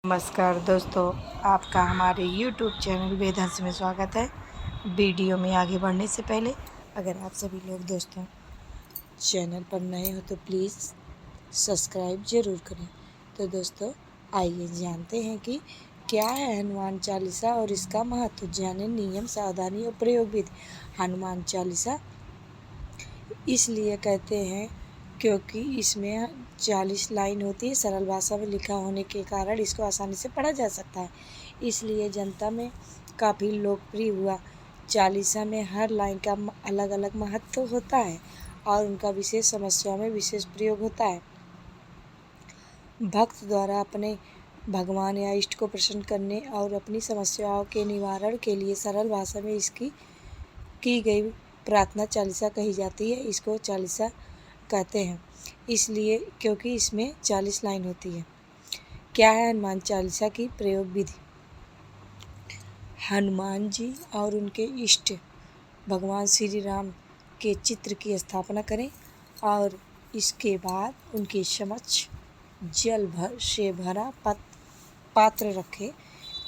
नमस्कार दोस्तों, आपका हमारे YouTube चैनल वेदहंस में स्वागत है। वीडियो में आगे बढ़ने से पहले अगर आप सभी लोग दोस्तों चैनल पर नए हो तो प्लीज़ सब्सक्राइब ज़रूर करें। तो दोस्तों आइए जानते हैं कि क्या है हनुमान चालीसा और इसका महत्व। जाने नियम, सावधानी और प्रयोग विधि। हनुमान चालीसा इसलिए कहते हैं क्योंकि इसमें 40 लाइन होती है। सरल भाषा में लिखा होने के कारण इसको आसानी से पढ़ा जा सकता है, इसलिए जनता में काफ़ी लोकप्रिय हुआ। चालीसा में हर लाइन का अलग अलग महत्व होता है और उनका विशेष समस्याओं में विशेष प्रयोग होता है। भक्त द्वारा अपने भगवान या इष्ट को प्रसन्न करने और अपनी समस्याओं के निवारण के लिए सरल भाषा में इसकी की गई प्रार्थना चालीसा कही जाती है। इसको चालीसा कहते हैं इसलिए क्योंकि इसमें 40 लाइन होती है। क्या है हनुमान चालीसा की प्रयोग विधि। हनुमान जी और उनके इष्ट भगवान श्री राम के चित्र की स्थापना करें और इसके बाद उनके समक्ष जल से भरा पात्र रखें।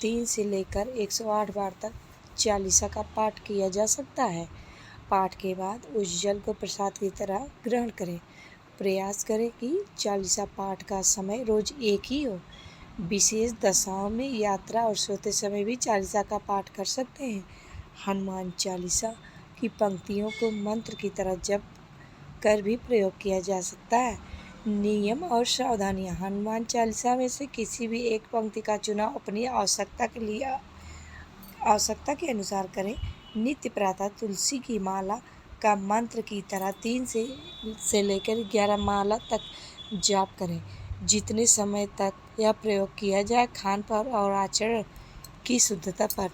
3 से लेकर 108 बार तक चालीसा का पाठ किया जा सकता है। पाठ के बाद उस जल को प्रसाद की तरह ग्रहण करें। प्रयास करें कि चालीसा पाठ का समय रोज एक ही हो। विशेष दशाओं में यात्रा और सोते समय भी चालीसा का पाठ कर सकते हैं। हनुमान चालीसा की पंक्तियों को मंत्र की तरह जप कर भी प्रयोग किया जा सकता है। नियम और सावधानियाँ। हनुमान चालीसा में से किसी भी एक पंक्ति का चुनाव अपनी आवश्यकता के अनुसार करें। नित्य प्रातः तुलसी की माला का मंत्र की तरह 3 से लेकर 11 माला तक जाप करें। जितने समय तक यह प्रयोग किया जाए, खान पर और आचरण की शुद्धता पर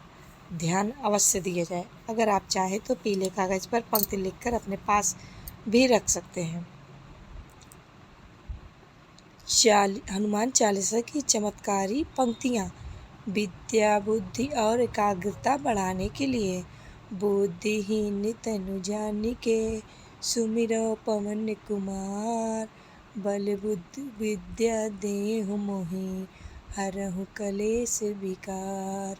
ध्यान अवश्य दिया जाए। अगर आप चाहें तो पीले कागज पर पंक्ति लिखकर अपने पास भी रख सकते हैं। हनुमान चालीसा की चमत्कारी पंक्तियाँ। विद्या, बुद्धि और एकाग्रता बढ़ाने के लिए। बुद्धिहीन तनु जानिके सुमिरो पवन कुमार, बल बुद्धि विद्या देहु मोहि हरहु कलेश विकार।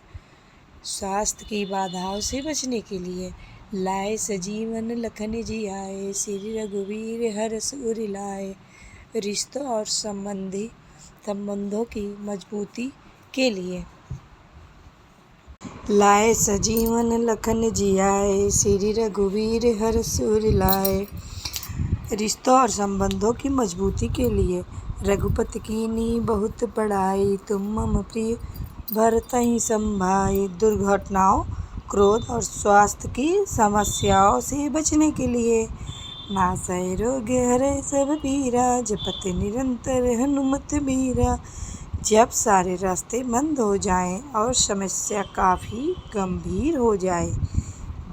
स्वास्थ्य की बाधाओं से बचने के लिए। लाए सजीवन लखन जियाए, श्री रघुवीर हरष उर लाए। रिश्तों और संबंधों की मजबूती के लिए। लाए सजीवन लखन जियाए, श्री रघुवीर हरष उर लाए। रिश्तों और संबंधों की मजबूती के लिए। रघुपति कीन्ही बहुत बड़ाई, तुम मम प्रिय भरतहि संभाई। दुर्घटनाओं, क्रोध और स्वास्थ्य की समस्याओं से बचने के लिए। नासै रोग हरै सब पीरा, जपत निरंतर हनुमत बीरा। जब सारे रास्ते बंद हो जाएं और समस्या काफ़ी गंभीर हो जाए।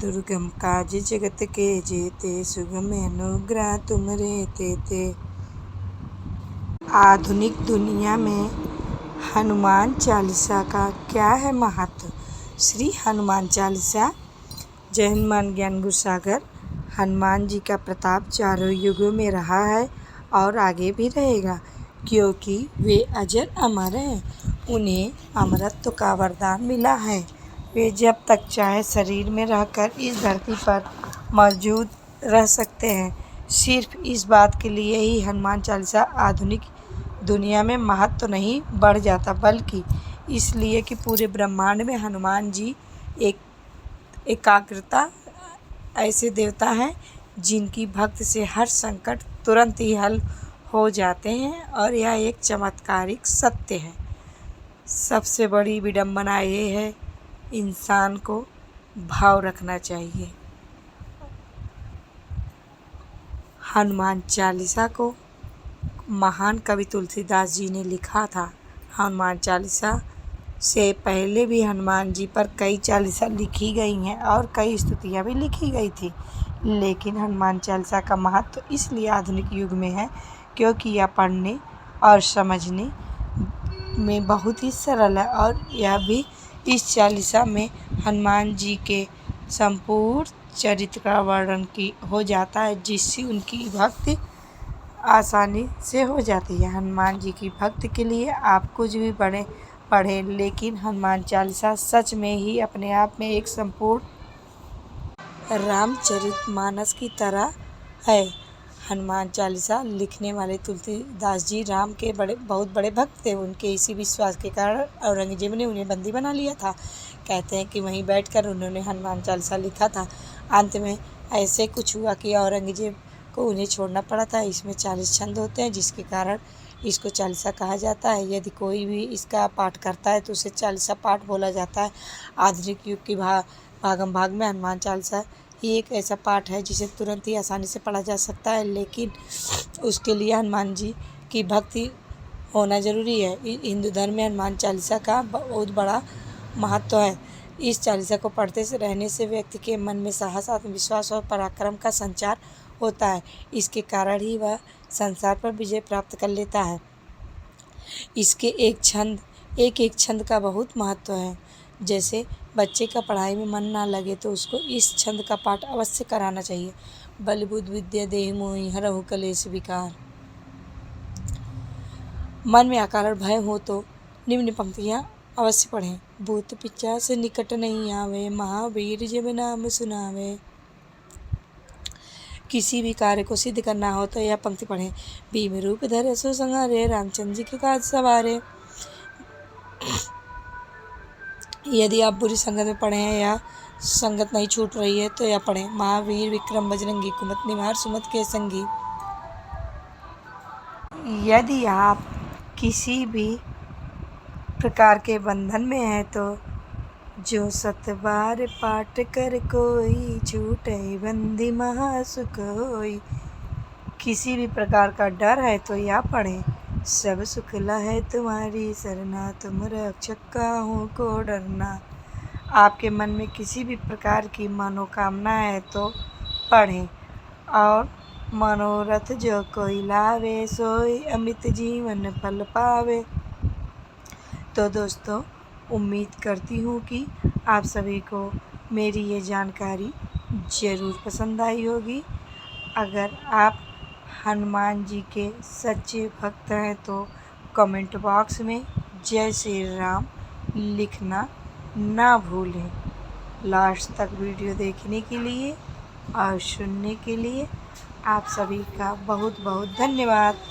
दुर्गम काज जगत के जेते, सुगम अनुग्रह तुमरे तेते। आधुनिक दुनिया में हनुमान चालीसा का क्या है महत्व। श्री हनुमान चालीसा। जय हनुमान ज्ञान गुण सागर। हनुमान जी का प्रताप चारों युगों में रहा है और आगे भी रहेगा, क्योंकि वे अजर अमर हैं। उन्हें अमरत्व का वरदान मिला है। वे जब तक चाहे शरीर में रहकर इस धरती पर मौजूद रह सकते हैं। सिर्फ इस बात के लिए ही हनुमान चालीसा आधुनिक दुनिया में महत्व नहीं बढ़ जाता, बल्कि इसलिए कि पूरे ब्रह्मांड में हनुमान जी एकाग्रता ऐसे देवता हैं जिनकी भक्त से हर संकट तुरंत ही हल हो जाते हैं, और यह एक चमत्कारिक सत्य है। सबसे बड़ी विडंबना ये है, इंसान को भाव रखना चाहिए। हनुमान चालीसा को महान कवि तुलसीदास जी ने लिखा था। हनुमान चालीसा से पहले भी हनुमान जी पर कई चालीसा लिखी गई हैं और कई स्तुतियाँ भी लिखी गई थी, लेकिन हनुमान चालीसा का महत्व इसलिए आधुनिक युग में है क्योंकि यह पढ़ने और समझने में बहुत ही सरल है, और यह भी इस चालीसा में हनुमान जी के संपूर्ण चरित्र का वर्णन हो जाता है, जिससे उनकी भक्ति आसानी से हो जाती है। हनुमान जी की भक्ति के लिए आप कुछ भी पढ़ें। लेकिन हनुमान चालीसा सच में ही अपने आप में एक संपूर्ण रामचरितमानस की तरह है। हनुमान चालीसा लिखने वाले तुलसीदास जी राम के बहुत बड़े भक्त थे। उनके इसी विश्वास के कारण औरंगजेब ने उन्हें बंदी बना लिया था। कहते हैं कि वहीं बैठकर उन्होंने हनुमान चालीसा लिखा था। अंत में ऐसे कुछ हुआ कि औरंगजेब को उन्हें छोड़ना पड़ा था। इसमें 40 छंद होते हैं, जिसके कारण इसको चालीसा कहा जाता है। यदि कोई भी इसका पाठ करता है तो उसे चालीसा पाठ बोला जाता है। आधुनिक युग की भागम भाग में हनुमान चालीसा ही एक ऐसा पाठ है जिसे तुरंत ही आसानी से पढ़ा जा सकता है, लेकिन उसके लिए हनुमान जी की भक्ति होना जरूरी है। हिंदू धर्म में हनुमान चालीसा का बहुत बड़ा महत्व है। इस चालीसा को पढ़ते रहने से व्यक्ति के मन में साहस, आत्मविश्वास और पराक्रम का संचार होता है। इसके कारण ही वह संसार पर विजय प्राप्त कर लेता है। इसके एक एक छंद का बहुत महत्व है। जैसे बच्चे का पढ़ाई में मन ना लगे तो उसको इस छंद का पाठ अवश्य कराना चाहिए। बल बुद्धि विद्या देहि मोहि हरहु कलेश विकार। मन में अकारण भय हो तो निम्न पंक्तियाँ अवश्य पढ़ें। भूत पिशाच निकट नहीं आवे, महावीर जब नाम सुनावे। किसी भी कार्य को सिद्ध करना हो तो यह पंक्ति पढ़ें। भीम रूप धरे सो संहारे, रामचंद्र जी के काज सवारे। यदि आप बुरी संगत में पढ़े हैं या संगत नहीं छूट रही है तो यह पढ़ें। महावीर विक्रम बजरंगी, कुमत निवार सुमत के संगी। यदि आप किसी भी प्रकार के बंधन में हैं तो जो 7 बार पाठ कर कोई, छूटे बंदी महासुख होई। किसी भी प्रकार का डर है तो यह पढ़ें। सब सुख लहै तुम्हारी सरना, तुम रक्षक काहू को डरना। आपके मन में किसी भी प्रकार की मनोकामना है तो पढ़ें। और मनोरथ जो कोई लावे, सोई अमित जीवन फल पावे। तो दोस्तों, उम्मीद करती हूँ कि आप सभी को मेरी ये जानकारी ज़रूर पसंद आई होगी। अगर आप हनुमान जी के सच्चे भक्त हैं तो कमेंट बॉक्स में जय श्री राम लिखना ना भूलें। लास्ट तक वीडियो देखने के लिए और सुनने के लिए आप सभी का बहुत बहुत धन्यवाद।